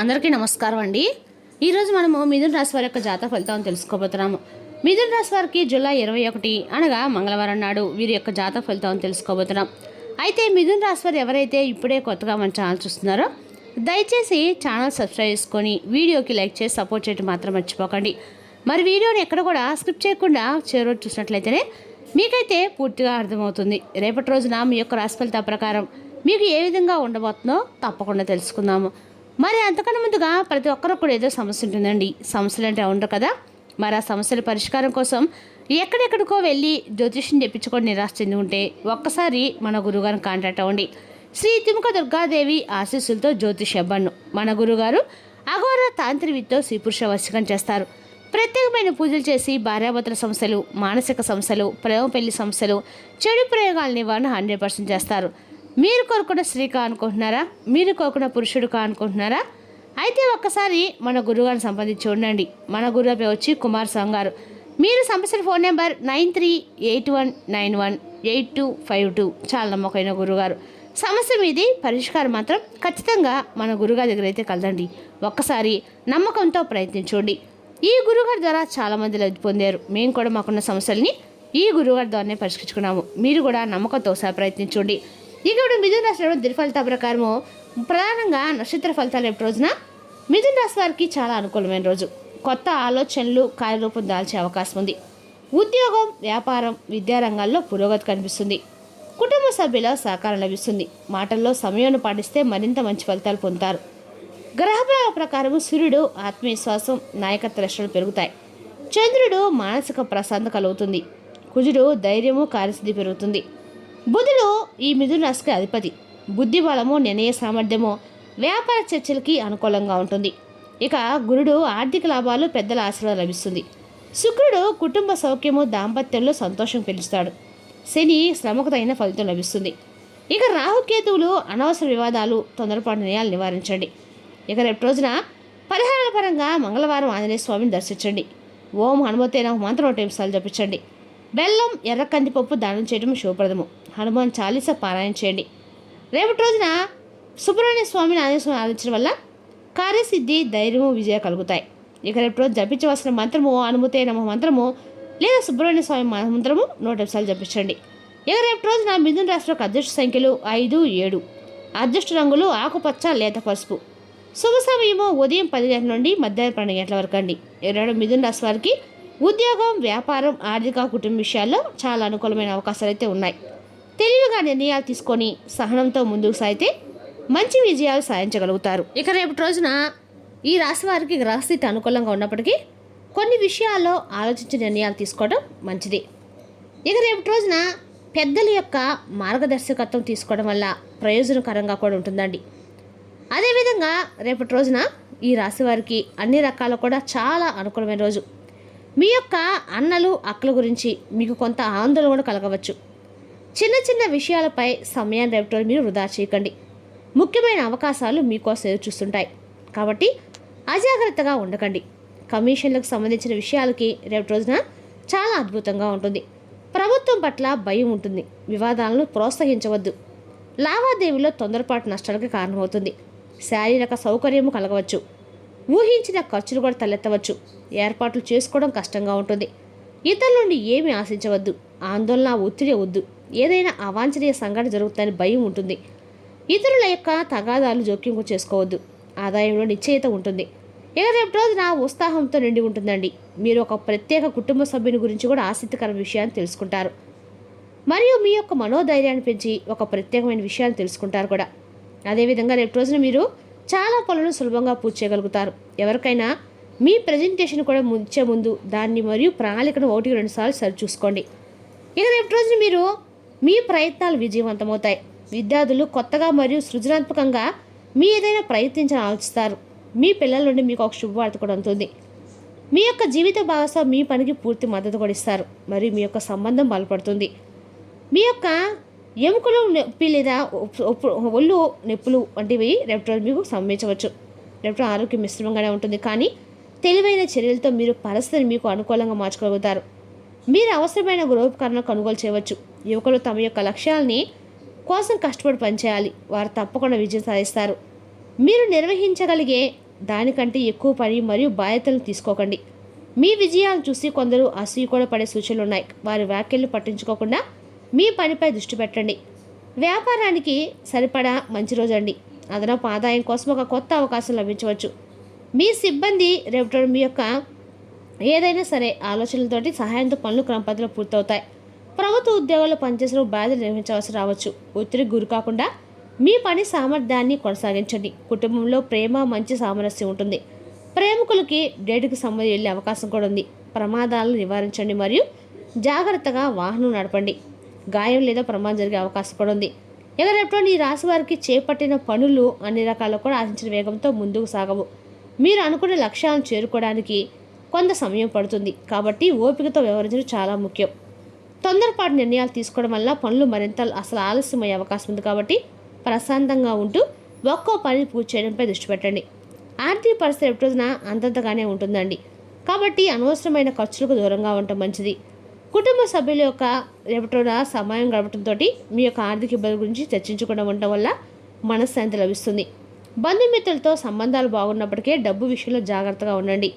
అందరికీ నమస్కారం అండి. ఈరోజు మనము మిథున రాశి వారి యొక్క జాతక ఫలితాలను తెలుసుకోబోతున్నాము. మిథున రాశి వారికి జూలై 21 అనగా మంగళవారం నాడు వీరి యొక్క జాతక ఫలితాలను తెలుసుకోబోతున్నాం. అయితే మిథున రాశి వారు ఎవరైతే ఇప్పుడే కొత్తగా మన ఛానల్ చూస్తున్నారో దయచేసి ఛానల్ సబ్స్క్రైబ్ చేసుకొని వీడియోకి లైక్ చేసి సపోర్ట్ చేయడం మాత్రం మర్చిపోకండి. మరి వీడియోని ఎక్కడ కూడా స్కిప్ చేయకుండా చివరి చూసినట్లయితేనే మీకైతే పూర్తిగా అర్థమవుతుంది. రేపటి రోజున మీ యొక్క రాశి ఫలితాల ప్రకారం మీకు ఏ విధంగా ఉండబోతుందో తప్పకుండా తెలుసుకుందాము. మరి అంతకన్నా ముందుగా ప్రతి ఒక్కరు కూడా ఏదో సమస్య ఉంటుందండి. సమస్యలు అంటే ఉండరు కదా. మరి ఆ సమస్యల పరిష్కారం కోసం ఎక్కడెక్కడికో వెళ్ళి జ్యోతిష్యం చెప్పించుకొని నిరాశ చెంది ఉంటే ఒక్కసారి మన గురుగారిని కాంటాక్ట్ అవ్వండి. శ్రీ తిముక దుర్గాదేవి ఆశీస్సులతో జ్యోతిష్యబ్బన్ను మన గురుగారు అఘోర తాంత్రివిద్యతో శ్రీపురుష వశీకరణ చేస్తారు. ప్రత్యేకమైన పూజలు చేసి భార్యాభర్తల సమస్యలు, మానసిక సమస్యలు, ప్రేమ పెళ్లి సమస్యలు, చెడు ప్రయోగాల నివారణ 100% చేస్తారు. మీరు కోరుకున్న స్త్రీ అనుకుంటున్నారా? మీరు కోరుకున్న పురుషుడు అనుకుంటున్నారా? అయితే ఒక్కసారి మన గురుగారిని సంప్రదించి ఉండండి. మన గురువు వచ్చి కుమార్ స్వామి గారు. మీరు సంప్రదించిన ఫోన్ నెంబర్ 9381918252. చాలా నమ్మకమైన గురుగారు. సమస్య మీది పరిష్కారం మాత్రం ఖచ్చితంగా మన గురుగారి దగ్గర అయితే కలదండి. ఒక్కసారి నమ్మకంతో ప్రయత్నించండి. ఈ గురుగారి ద్వారా చాలామంది లబ్ధి పొందారు. మేము కూడా మాకున్న సమస్యల్ని ఈ గురుగారి ద్వారానే పరిష్కరించుకున్నాము. మీరు కూడా నమ్మకంతో ఒకసారి ప్రయత్నించండి. ఇక ఇప్పుడు మిథున రాశి దిన ఫలితాల ప్రకారము ప్రధానంగా నక్షత్ర ఫలితాలు రేపు రోజున మిథున రాశి వారికి చాలా అనుకూలమైన రోజు. కొత్త ఆలోచనలు కార్యరూపం దాల్చే అవకాశం ఉంది. ఉద్యోగం, వ్యాపారం, విద్యారంగాల్లో పురోగతి కనిపిస్తుంది. కుటుంబ సభ్యుల సహకారం లభిస్తుంది. మాటల్లో సమయాన్ని పాటిస్తే మరింత మంచి ఫలితాలు పొందుతారు. గ్రహబలాల ప్రకారం సూర్యుడు ఆత్మవిశ్వాసం, నాయకత్వ లక్షణాలు పెరుగుతాయి. చంద్రుడు మానసిక ప్రశాంతత కలుగుతుంది. కుజుడు ధైర్యము, కార్యసిద్ధి పెరుగుతుంది. బుధుడు ఈ మిథున రాశికి అధిపతి. బుద్ధి బలము, నిర్ణయ సామర్థ్యము వ్యాపార చర్చలకి అనుకూలంగా ఉంటుంది. ఇక గురుడు ఆర్థిక లాభాలు, పెద్దల ఆశీర్వాదం లభిస్తుంది. శుక్రుడు కుటుంబ సౌఖ్యము, దాంపత్యంలో సంతోషం పెంచుతాడు. శని శ్రమకు తగిన ఫలితం లభిస్తుంది. ఇక రాహుకేతువులు అనవసర వివాదాలు, తొందరపాటు నిర్ణయాలు నివారించండి. ఇక రేపు రోజున పరిహారాల పరంగా మంగళవారం ఆంజనేయ స్వామిని దర్శించండి. ఓం హనుమతేన మంత్రం 100 నిమిషాలు జపించండి. బెల్లం, ఎర్ర కందిపప్పు దానం చేయడం శుభప్రదము. హనుమాన్ చాలీస పారాయణ చేయండి. రేపటి రోజున సుబ్రహ్మణ్య స్వామిని ఆంజనేయ స్వామిని ఆరాధించడం వల్ల కార్యసిద్ధి, ధైర్యము, విజయ కలుగుతాయి. ఇక రేపు రోజు జపించవలసిన మంత్రము హనుమతే నమ మంత్రము లేదా సుబ్రహ్మణ్య స్వామి మంత్రము 100 నిమిషాలు జపించండి. ఇక రేపు రోజున మిథున రాశి యొక్క అదృష్ట సంఖ్యలు 5, 7. అదృష్ట రంగులు ఆకుపచ్చ, లేత పసుపు. శుభ సమయము ఉదయం 10 గంటల నుండి మధ్యాహ్నం 12 గంటల వరకు అండి. ఈనాడు మిథున రాశి వారికి ఉద్యోగం, వ్యాపారం, ఆర్థిక, కుటుంబ విషయాల్లో చాలా అనుకూలమైన అవకాశాలు అయితే ఉన్నాయి. తెలివిగా నిర్ణయాలు తీసుకొని సహనంతో ముందుకు సాగితే మంచి విజయాలు సాధించగలుగుతారు. ఇక రేపటి రోజున ఈ రాశి వారికి గ్రహస్థితి అనుకూలంగా ఉన్నప్పటికీ కొన్ని విషయాల్లో ఆలోచించి నిర్ణయాలు తీసుకోవడం మంచిది. ఇక రేపటి రోజున పెద్దల యొక్క మార్గదర్శకత్వం తీసుకోవడం వల్ల ప్రయోజనకరంగా కూడా ఉంటుందండి. అదేవిధంగా రేపటి రోజున ఈ రాశి వారికి అన్ని రకాల కూడా చాలా అనుకూలమైన రోజు. మీ యొక్క అన్నలు, అక్కల గురించి మీకు కొంత ఆందోళన కూడా కలగవచ్చు. చిన్న చిన్న విషయాలపై సమయాన్ని రేపటి రోజు మీరు వృధా చేయకండి. ముఖ్యమైన అవకాశాలు మీకోసం ఎదురు చూస్తుంటాయి కాబట్టి అజాగ్రత్తగా ఉండకండి. కమిషన్లకు సంబంధించిన విషయాలకి రేపటి రోజున చాలా అద్భుతంగా ఉంటుంది. ప్రభుత్వం పట్ల భయం ఉంటుంది. వివాదాలను ప్రోత్సహించవద్దు. లావాదేవీలో తొందరపాటు నష్టాలకు కారణమవుతుంది. శారీరక సౌకర్యము కలగవచ్చు. ఊహించిన ఖర్చులు కూడా తలెత్తవచ్చు. ఏర్పాట్లు చేసుకోవడం కష్టంగా ఉంటుంది. ఇతరుల నుండి ఏమీ ఆశించవద్దు. ఆందోళన, ఒత్తిడి వద్దు. ఏదైనా అవాంఛనీయ సంఘటన జరుగుతుందని భయం ఉంటుంది. ఇతరుల యొక్క తగాదాలు జోక్యం చేసుకోవద్దు. ఆదాయంలో నిశ్చయిత ఉంటుంది. ఇక రేపు రోజున ఉత్సాహంతో నిండి ఉంటుందండి. మీరు ఒక ప్రత్యేక కుటుంబ సభ్యుని గురించి కూడా ఆసక్తికర విషయాన్ని తెలుసుకుంటారు. మరియు మీ యొక్క మనోధైర్యాన్ని పెంచి ఒక ప్రత్యేకమైన విషయాన్ని తెలుసుకుంటారు కూడా. అదేవిధంగా రేపు రోజున మీరు చాలా పనులను సులభంగా పూర్తి చేయగలుగుతారు. ఎవరికైనా మీ ప్రజెంటేషన్ కూడా ఇచ్చే ముందు దాన్ని మరియు ప్రణాళికను 1-2 సార్లు సరిచూసుకోండి. ఇక రేపు రోజున మీరు మీ ప్రయత్నాలు విజయవంతమవుతాయి. విద్యార్థులు కొత్తగా మరియు సృజనాత్మకంగా మీ ఏదైనా ప్రయత్నించాలని ఆలోచిస్తారు. మీ పిల్లల నుండి మీకు ఒక శుభవార్త కూడా ఉంటుంది. మీ యొక్క జీవిత భాగస్వామి మీ పనికి పూర్తి మద్దతు కూడా ఇస్తారు. మరియు మీ యొక్క సంబంధం బలపడుతుంది. మీ యొక్క ఎముకలు నొప్పి లేదా ఒళ్ళు నొప్పులు వంటివి రేపు రోజు మీకు సంభవించవచ్చు. రేపు ఆరోగ్యం మిశ్రమంగానే ఉంటుంది. కానీ తెలివైన చర్యలతో మీరు పరిస్థితిని మీకు అనుకూలంగా మార్చుకోగలుగుతారు. మీరు అవసరమైన గృహోపకరణను కొనుగోలు చేయవచ్చు. యువకులు తమ యొక్క లక్ష్యాలని కోసం కష్టపడి పనిచేయాలి. వారు తప్పకుండా విజయం సాధిస్తారు. మీరు నిర్వహించగలిగే దానికంటే ఎక్కువ పని మరియు బాధ్యతలను తీసుకోకండి. మీ విజయాలను చూసి కొందరు అసూయ కూడా పడే సూచనలు ఉన్నాయి. వారి వ్యాఖ్యలు పట్టించుకోకుండా మీ పనిపై దృష్టి పెట్టండి. వ్యాపారానికి సరిపడా మంచి రోజండి. అదనపు ఆదాయం కోసం ఒక కొత్త అవకాశం లభించవచ్చు. మీ సిబ్బంది రేపటి మీ యొక్క ఏదైనా సరే ఆలోచనలతోటి సహాయంతో పనులు క్రమపద్ధతిలో పూర్తవుతాయి. ప్రభుత్వ ఉద్యోగాల్లో పనిచేసిన బాధ్యతలు నిర్వహించవలసి రావచ్చు. ఒత్తిడికి గురి కాకుండా మీ పని సామర్థ్యాన్ని కొనసాగించండి. కుటుంబంలో ప్రేమ మంచి సామరస్యం ఉంటుంది. ప్రేమికులకి డేటుకి సంబంధించి వెళ్ళే అవకాశం కూడా ఉంది. ప్రమాదాలను నివారించండి మరియు జాగ్రత్తగా వాహనం నడపండి. గాయం లేదా ప్రమాదం జరిగే అవకాశం కూడా ఉంది. ఇక రేపటి ఈ రాశి వారికి చేపట్టిన పనులు అన్ని రకాలు కూడా ఆశించిన వేగంతో ముందుకు సాగవు. మీరు అనుకున్న లక్ష్యాలను చేరుకోవడానికి కొంత సమయం పడుతుంది. కాబట్టి ఓపికతో వ్యవహరించడం చాలా ముఖ్యం. తొందరపాటు నిర్ణయాలు తీసుకోవడం వల్ల పనులు మరింత ఆలస్యమయ్యే అవకాశం ఉంది. కాబట్టి ప్రశాంతంగా ఉంటూ ఒక్కో పని పూర్తి చేయడంపై దృష్టి పెట్టండి. ఆర్థిక పరిస్థితి రేపటి రోజున అంతంతగానే ఉంటుందండి. కాబట్టి అనవసరమైన ఖర్చులకు దూరంగా ఉండటం మంచిది. కుటుంబ సభ్యుల యొక్క రేపటి రోజున సమయం గడపడంతో మీ యొక్క ఆర్థిక ఇబ్బందుల గురించి చర్చించకుండా ఉండటం వల్ల మనశ్శాంతి లభిస్తుంది. బంధుమిత్రులతో సంబంధాలు బాగున్నప్పటికీ డబ్బు విషయంలో జాగ్రత్తగా ఉండండి.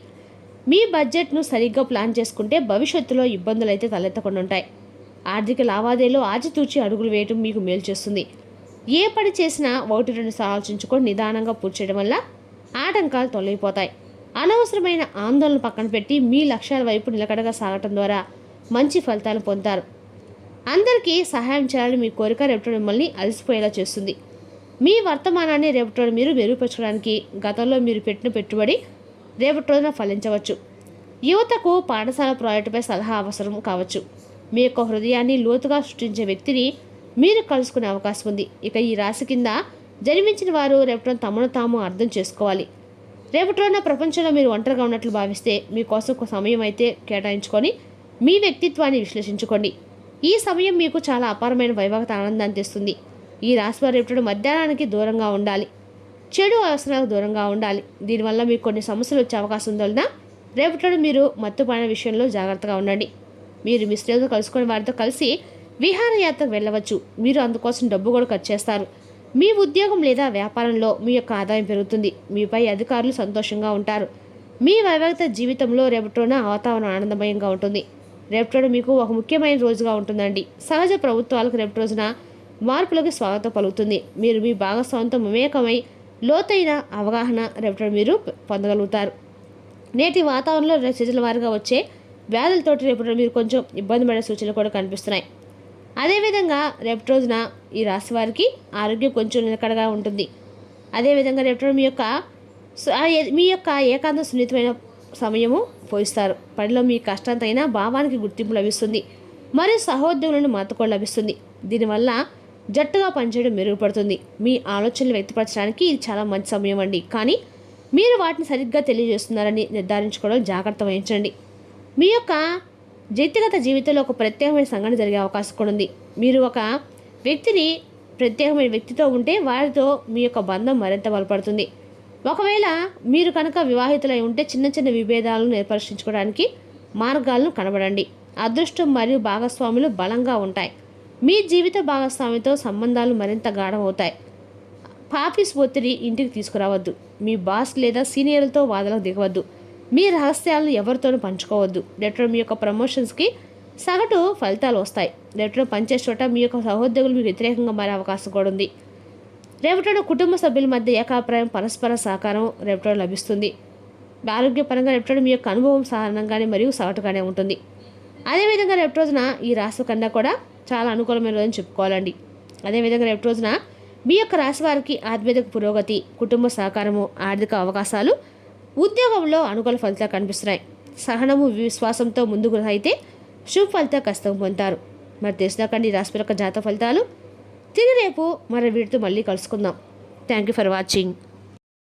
మీ బడ్జెట్ను సరిగ్గా ప్లాన్ చేసుకుంటే భవిష్యత్తులో ఇబ్బందులు అయితే తలెత్తకుండా ఉంటాయి. ఆర్థిక లావాదేవీలో ఆచితూచి అడుగులు వేయటం మీకు మేలు చేస్తుంది. ఏ పని చేసినా 1-2 సార్లు ఆలోచించుకొని నిదానంగా పూర్తి చేయడం వల్ల ఆటంకాలు తొలగిపోతాయి. అనవసరమైన ఆందోళన పక్కన పెట్టి మీ లక్ష్యాల వైపు నిలకడగా సాగటం ద్వారా మంచి ఫలితాలు పొందుతారు. అందరికీ సహాయం చేయాలని మీ కోరిక రేపటి మిమ్మల్ని అలసిపోయేలా చేస్తుంది. మీ వర్తమానాన్ని రేపటి మీరు మెరుగుపరచడానికి గతంలో మీరు పెట్టిన పెట్టుబడి రేపటి రోజున ఫలించవచ్చు. యువతకు పాఠశాల ప్రాజెక్టుపై సలహా అవసరం కావచ్చు. మీ యొక్క హృదయాన్ని లోతుగా సృష్టించే వ్యక్తిని మీరు కలుసుకునే అవకాశం ఉంది. ఇక ఈ రాశి కింద జన్మించిన వారు రేపటి తమను తాము అర్థం చేసుకోవాలి. రేపటి రోజున ప్రపంచంలో మీరు ఒంటరిగా ఉన్నట్లు భావిస్తే మీకోసం ఒక సమయం అయితే కేటాయించుకొని మీ వ్యక్తిత్వాన్ని విశ్లేషించుకోండి. ఈ సమయం మీకు చాలా అపారమైన వైభవత ఆనందాన్ని తెస్తుంది. ఈ రాశి వారు రేపటి మధ్యాహ్నానికి దూరంగా ఉండాలి. చెడు అవసరాలకు దూరంగా ఉండాలి. దీనివల్ల మీకు కొన్ని సమస్యలు వచ్చే అవకాశం ఉందన్నా రేపటి మీరు మత్తుపాన విషయంలో జాగ్రత్తగా ఉండండి. మీరు మీ స్నేహితులు కలుసుకుని వారితో కలిసి విహారయాత్రకు వెళ్ళవచ్చు. మీరు అందుకోసం డబ్బు కూడా ఖర్చు చేస్తారు. మీ ఉద్యోగం లేదా వ్యాపారంలో మీ యొక్క ఆదాయం పెరుగుతుంది. మీపై అధికారులు సంతోషంగా ఉంటారు. మీ వైవాహిక జీవితంలో రేపటిన వాతావరణం ఆనందమయంగా ఉంటుంది. రేపటి మీకు ఒక ముఖ్యమైన రోజుగా ఉంటుందండి. సహజ ప్రభుత్వాలకు రేపటి రోజున మార్పులకు స్వాగతం పలుకుతుంది. మీరు మీ భాగస్వామితో మమేకమై లోతైన అవగాహన రేపటి మీరు పొందగలుగుతారు. నేటి వాతావరణంలో సీజన్ల వారీగా వచ్చే వ్యాధులతోటి రేపటి మీరు కొంచెం ఇబ్బంది పడే సూచనలు కూడా కనిపిస్తున్నాయి. అదేవిధంగా రేపటి రోజున ఈ రాశి వారికి ఆరోగ్యం కొంచెం నిలకడగా ఉంటుంది. అదేవిధంగా రేపటి మీ యొక్క ఏకాంత సున్నితమైన సమయము పోయిస్తారు. పనిలో మీ కష్టంతైనా భావానికి గుర్తింపు లభిస్తుంది మరియు సహోద్యోగులను మద్దతు లభిస్తుంది. దీనివల్ల జట్టుగా పనిచేయడం మెరుగుపడుతుంది. మీ ఆలోచనలు వ్యక్తపరచడానికి ఇది చాలా మంచి సమయం అండి. కానీ మీరు వాటిని సరిగ్గా తెలియజేస్తున్నారని నిర్ధారించుకోవడం జాగ్రత్త వహించండి. మీ యొక్క వ్యక్తిగత జీవితంలో ఒక ప్రత్యేకమైన సంఘటన జరిగే అవకాశం కూడా ఉంది. మీరు ఒక ప్రత్యేకమైన వ్యక్తితో ఉంటే వారితో మీ యొక్క బంధం మరింత బలపడుతుంది. ఒకవేళ మీరు కనుక వివాహితులై ఉంటే చిన్న చిన్న విభేదాలను ఏర్పరచించుకోవడానికి మార్గాలను కనబడండి. అదృష్టం మరియు భాగస్వాములు బలంగా ఉంటాయి. మీ జీవిత భాగస్వామితో సంబంధాలు మరింత గాఢమవుతాయి. ఆఫీస్ ఒత్తిడి ఇంటికి తీసుకురావద్దు. మీ బాస్ లేదా సీనియర్లతో వాదనకు దిగవద్దు. మీ రహస్యాలను ఎవరితోనూ పంచుకోవద్దు. రేపటి మీ యొక్క ప్రమోషన్స్కి సగటు ఫలితాలు వస్తాయి. రేపటి పనిచేసే చోట మీ యొక్క సహోద్యోగులు మీకు వ్యతిరేకంగా మారే అవకాశం కూడా ఉంది. రేపటి కుటుంబ సభ్యుల మధ్య ఏకాభిప్రాయం పరస్పర సహకారం రేపటి లభిస్తుంది. ఆరోగ్యపరంగా రేపటి మీ యొక్క అనుభవం సాధారణంగానే మరియు సగటుగానే ఉంటుంది. అదేవిధంగా రేపటి రోజున ఈ రాశి కన్నా కూడా చాలా అనుకూలమైన రోజుని చెప్పుకోవాలండి. అదేవిధంగా రేపటి రోజున మీ యొక్క రాశి వారికి ఆధ్యాత్మిక పురోగతి, కుటుంబ సహకారము, ఆర్థిక అవకాశాలు, ఉద్యోగంలో అనుకూల ఫలితాలు కనిపిస్తున్నాయి. సహనము విశ్వాసంతో ముందుకు అయితే శుభ ఫలితాలు ఖచ్చితంగా పొందుతారు. మరి తెలిసినాకండి ఈ రాశి యొక్క జాతక ఫలితాలు. తిరిగి రేపు మరి వీటితో మళ్ళీ కలుసుకుందాం. Thank you for watching.